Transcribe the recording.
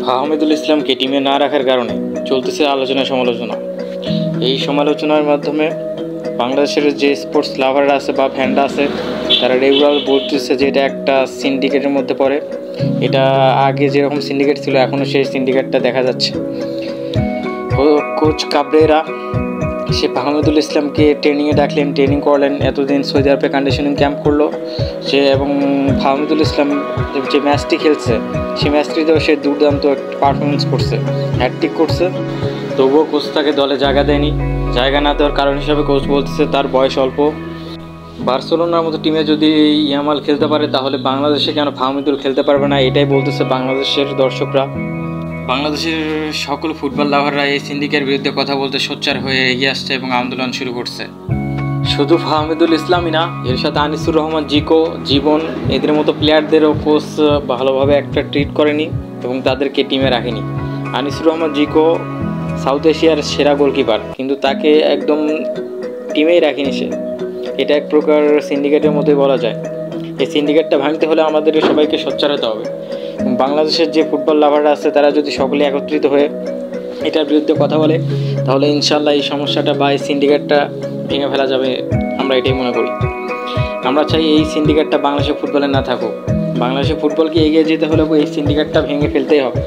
ফাহমিদুল ইসলামকে টিমে না রাখার কারণে চলতেছে আলোচনা সমালোচনা। এই সমালোচনার মাধ্যমে বাংলাদেশের যে স্পোর্টস লাভাররা আছে বা ফ্যানরা আছে তারা রেগুলার বলতেছে যে এটা একটা সিন্ডিকেটের মধ্যে পড়ে। এটা আগে যেরকম সিন্ডিকেট ছিল এখনও সেই সিন্ডিকেটটা দেখা যাচ্ছে। কোচ কাবরেরা সে ফাহমিদুল ইসলামকে ট্রেনিংয়ে ডাকলেন, ট্রেনিং করলেন, এতদিন সৌদি আরবে কন্ডিশনিং ক্যাম্প করলো সে, এবং ফাহমিদুল ইসলাম যে ম্যাচটি খেলছে সেই ম্যাচটিতেও সে দুর্দান্ত পারফরমেন্স করছে, হ্যাটট্রিক করছে। তবুও কোচ তাকে দলে জায়গা দেয়নি। জায়গা না দেওয়ার কারণ হিসাবে কোচ বলতেছে তার বয়স অল্প। বার্সেলোনার মতো টিমে যদি ইয়ামাল খেলতে পারে তাহলে বাংলাদেশে কেন ফাহমিদুল খেলতে পারবে না, এটাই বলতেছে বাংলাদেশের দর্শকরা। বাংলাদেশের সকল ফুটবল লাভাররা এই সিন্ডিকেটের বিরুদ্ধে কথা বলতে সোচ্চার হয়ে এগিয়ে আসছে এবং আন্দোলন শুরু করছে। শুধু ফাহমিদুল ইসলামই না, এর সাথে আনিসুর রহমান জিকো, জীবন, এদের মতো প্লেয়ারদেরও কোচ ভালোভাবে একটা ট্রিট করেনি এবং তাদেরকে টিমে রাখেনি। আনিসুর রহমান জিকো সাউথ এশিয়ার সেরা গোলকিপার, কিন্তু তাকে একদম টিমেই রাখেনি সে। এটা এক প্রকার সিন্ডিকেটের মতোই বলা যায়। এই সিন্ডিকেটটা ভাঙতে হলে আমাদের সবাইকে সোচ্চার হতে হবে। বাংলাদেশের যে ফুটবল লাভাররা আছে তারা যদি সকলে একত্রিত হয়ে এটার বিরুদ্ধে কথা বলে তাহলে ইনশাল্লাহ এই সমস্যাটা বা এই সিন্ডিকেটটা ভেঙে ফেলা যাবে, আমরা এটাই মনে করি। আমরা চাই এই সিন্ডিকেটটা বাংলাদেশের ফুটবলে না থাকুক। বাংলাদেশের ফুটবলকে এগিয়ে যেতে হলে এই সিন্ডিকেটটা ভেঙে ফেলতেই হবে।